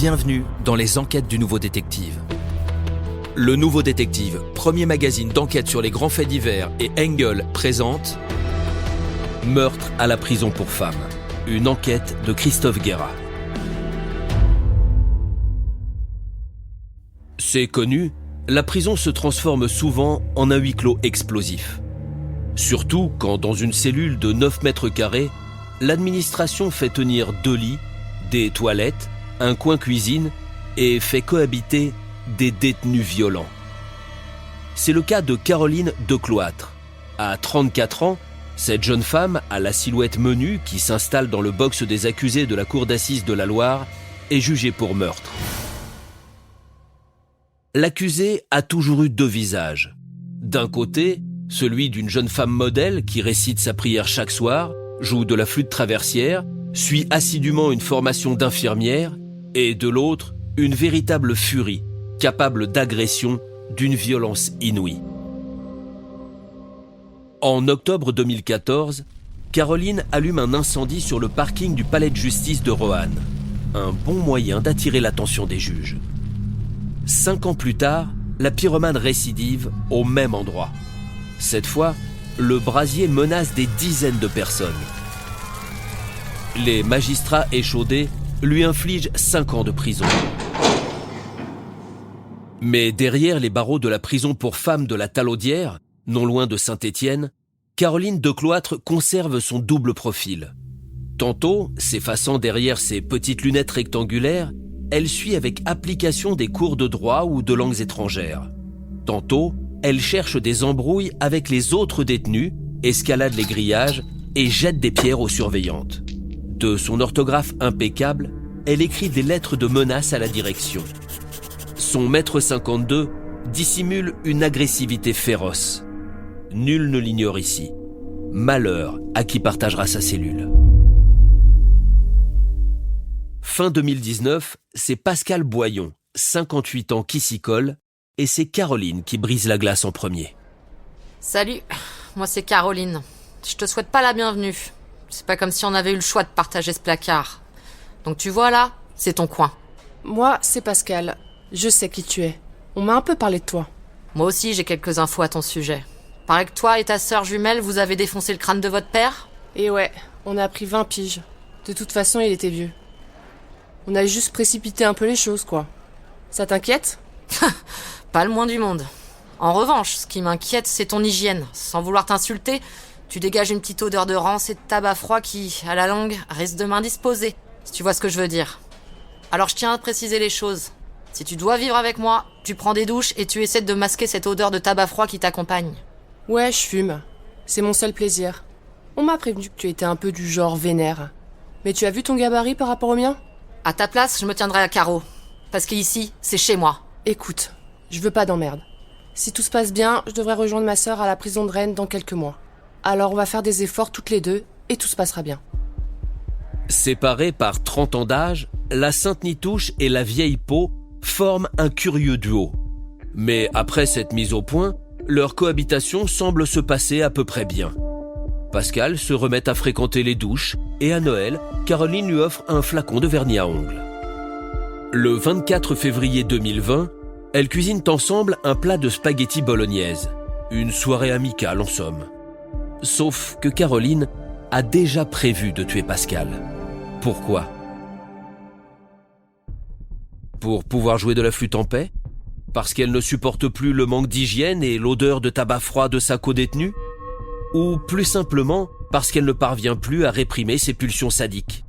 Bienvenue dans les enquêtes du Nouveau Détective. Le Nouveau Détective, premier magazine d'enquête sur les grands faits divers, et Engel présente Meurtre à la prison pour femmes, une enquête de Christophe Guérat. C'est connu, la prison se transforme souvent en un huis clos explosif. Surtout quand dans une cellule de 9 mètres carrés, l'administration fait tenir 2 lits, des toilettes, un coin cuisine et fait cohabiter des détenus violents. C'est le cas de Caroline Decloître. À 34 ans, cette jeune femme à la silhouette menue qui s'installe dans le box des accusés de la cour d'assises de la Loire est jugée pour meurtre. L'accusée a toujours eu 2 visages. D'un côté, celui d'une jeune femme modèle qui récite sa prière chaque soir, joue de la flûte traversière, suit assidûment une formation d'infirmière, et de l'autre, une véritable furie, capable d'agression d'une violence inouïe. En octobre 2014, Caroline allume un incendie sur le parking du palais de justice de Roanne. Un bon moyen d'attirer l'attention des juges. 5 ans plus tard, la pyromane récidive au même endroit. Cette fois, le brasier menace des dizaines de personnes. Les magistrats échaudés lui infligent 5 ans de prison. Mais derrière les barreaux de la prison pour femmes de la Talaudière, non loin de Saint-Étienne, Caroline Decloître conserve son double profil. Tantôt, s'effaçant derrière ses petites lunettes rectangulaires, elle suit avec application des cours de droit ou de langues étrangères. Tantôt, elle cherche des embrouilles avec les autres détenus, escalade les grillages et jette des pierres aux surveillantes. De son orthographe impeccable, elle écrit des lettres de menace à la direction. Son mètre 52 dissimule une agressivité féroce. Nul ne l'ignore ici. Malheur à qui partagera sa cellule. Fin 2019, c'est Pascal Boyon, 58 ans, qui s'y colle, et c'est Caroline qui brise la glace en premier. Salut, moi c'est Caroline. Je te souhaite pas la bienvenue. C'est pas comme si on avait eu le choix de partager ce placard. Donc tu vois là, c'est ton coin. Moi, c'est Pascal. Je sais qui tu es. On m'a un peu parlé de toi. Moi aussi, j'ai quelques infos à ton sujet. Paraît que toi et ta sœur jumelle, vous avez défoncé le crâne de votre père ? Et ouais, on a pris 20 piges. De toute façon, il était vieux. On a juste précipité un peu les choses, quoi. Ça t'inquiète ? Pas le moins du monde. En revanche, ce qui m'inquiète, c'est ton hygiène. Sans vouloir t'insulter, tu dégages une petite odeur de rance et de tabac froid qui, à la longue, risque de m'indisposer, si tu vois ce que je veux dire. Alors je tiens à préciser les choses. Si tu dois vivre avec moi, tu prends des douches et tu essaies de masquer cette odeur de tabac froid qui t'accompagne. Ouais, je fume. C'est mon seul plaisir. On m'a prévenu que tu étais un peu du genre vénère. Mais tu as vu ton gabarit par rapport au mien ? À ta place, je me tiendrai à carreau. Parce qu'ici, c'est chez moi. Écoute, je veux pas d'emmerde. Si tout se passe bien, je devrais rejoindre ma sœur à la prison de Rennes dans quelques mois. Alors on va faire des efforts toutes les deux et tout se passera bien. Séparées par 30 ans d'âge, la Sainte-Nitouche et la vieille peau forment un curieux duo. Mais après cette mise au point, leur cohabitation semble se passer à peu près bien. Pascal se remet à fréquenter les douches et à Noël, Caroline lui offre un flacon de vernis à ongles. Le 24 février 2020, elles cuisinent ensemble un plat de spaghettis bolognaise. Une soirée amicale en somme. Sauf que Caroline a déjà prévu de tuer Pascal. Pourquoi ? Pour pouvoir jouer de la flûte en paix ? Parce qu'elle ne supporte plus le manque d'hygiène et l'odeur de tabac froid de sa codétenue ? Ou plus simplement parce qu'elle ne parvient plus à réprimer ses pulsions sadiques ?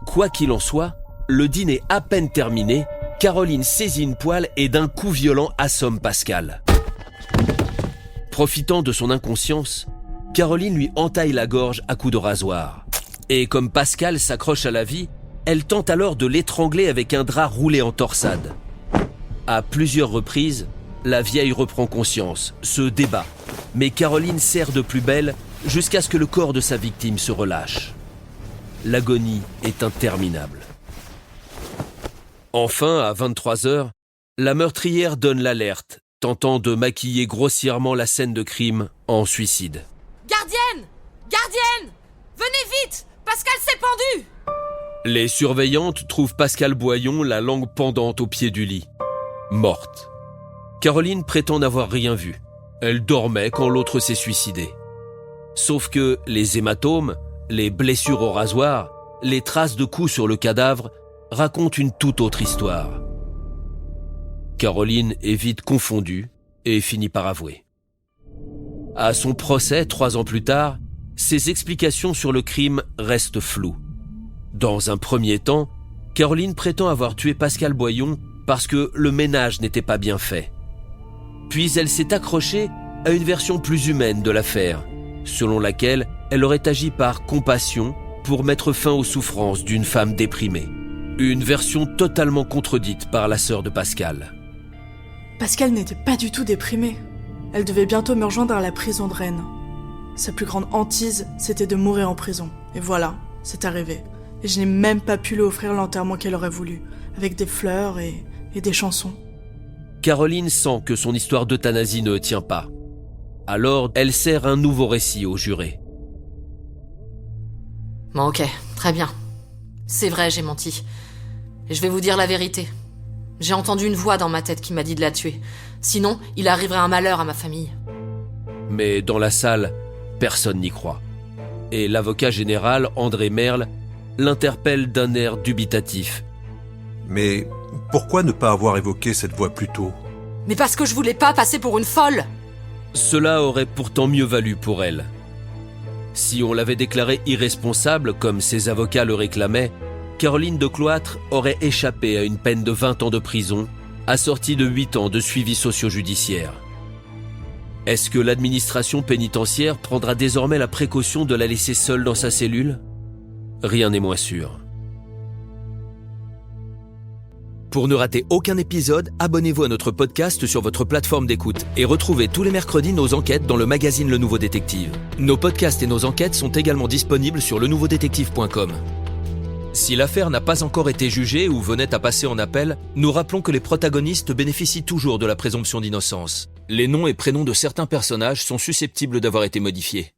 Quoi qu'il en soit, le dîner à peine terminé, Caroline saisit une poêle et d'un coup violent assomme Pascal. Profitant de son inconscience, Caroline lui entaille la gorge à coups de rasoir. Et comme Pascal s'accroche à la vie, elle tente alors de l'étrangler avec un drap roulé en torsade. À plusieurs reprises, la vieille reprend conscience, se débat, mais Caroline serre de plus belle jusqu'à ce que le corps de sa victime se relâche. L'agonie est interminable. Enfin, à 23h, la meurtrière donne l'alerte, tentant de maquiller grossièrement la scène de crime en suicide. Gardienne ! Gardienne ! Venez vite ! Pascal s'est pendu ! Les surveillantes trouvent Pascal Boyon la langue pendante au pied du lit, morte. Caroline prétend n'avoir rien vu. Elle dormait quand l'autre s'est suicidé. Sauf que les hématomes, les blessures au rasoir, les traces de coups sur le cadavre racontent une toute autre histoire. Caroline est vite confondue et finit par avouer. À son procès, 3 ans plus tard, ses explications sur le crime restent floues. Dans un premier temps, Caroline prétend avoir tué Pascal Boyon parce que le ménage n'était pas bien fait. Puis elle s'est accrochée à une version plus humaine de l'affaire, selon laquelle elle aurait agi par compassion pour mettre fin aux souffrances d'une femme déprimée. Une version totalement contredite par la sœur de Pascal. Pascal n'était pas du tout déprimée. Elle devait bientôt me rejoindre à la prison de Rennes. Sa plus grande hantise, c'était de mourir en prison. Et voilà, c'est arrivé. Et je n'ai même pas pu lui offrir l'enterrement qu'elle aurait voulu, avec des fleurs et des chansons. Caroline sent que son histoire d'euthanasie ne tient pas. Alors, elle sert un nouveau récit aux jurés. Bon, ok, très bien. C'est vrai, j'ai menti. Et je vais vous dire la vérité. J'ai entendu une voix dans ma tête qui m'a dit de la tuer. Sinon, il arriverait un malheur à ma famille. Mais dans la salle, personne n'y croit. Et l'avocat général, André Merle, l'interpelle d'un air dubitatif. Mais pourquoi ne pas avoir évoqué cette voix plus tôt ? Mais parce que je voulais pas passer pour une folle. Cela aurait pourtant mieux valu pour elle. Si on l'avait déclarée irresponsable, comme ses avocats le réclamaient, Caroline de Cloître aurait échappé à une peine de 20 ans de prison, assortie de 8 ans de suivi socio-judiciaire. Est-ce que l'administration pénitentiaire prendra désormais la précaution de la laisser seule dans sa cellule ? Rien n'est moins sûr. Pour ne rater aucun épisode, abonnez-vous à notre podcast sur votre plateforme d'écoute et retrouvez tous les mercredis nos enquêtes dans le magazine Le Nouveau Détective. Nos podcasts et nos enquêtes sont également disponibles sur lenouveaudétective.com. Si l'affaire n'a pas encore été jugée ou venait à passer en appel, nous rappelons que les protagonistes bénéficient toujours de la présomption d'innocence. Les noms et prénoms de certains personnages sont susceptibles d'avoir été modifiés.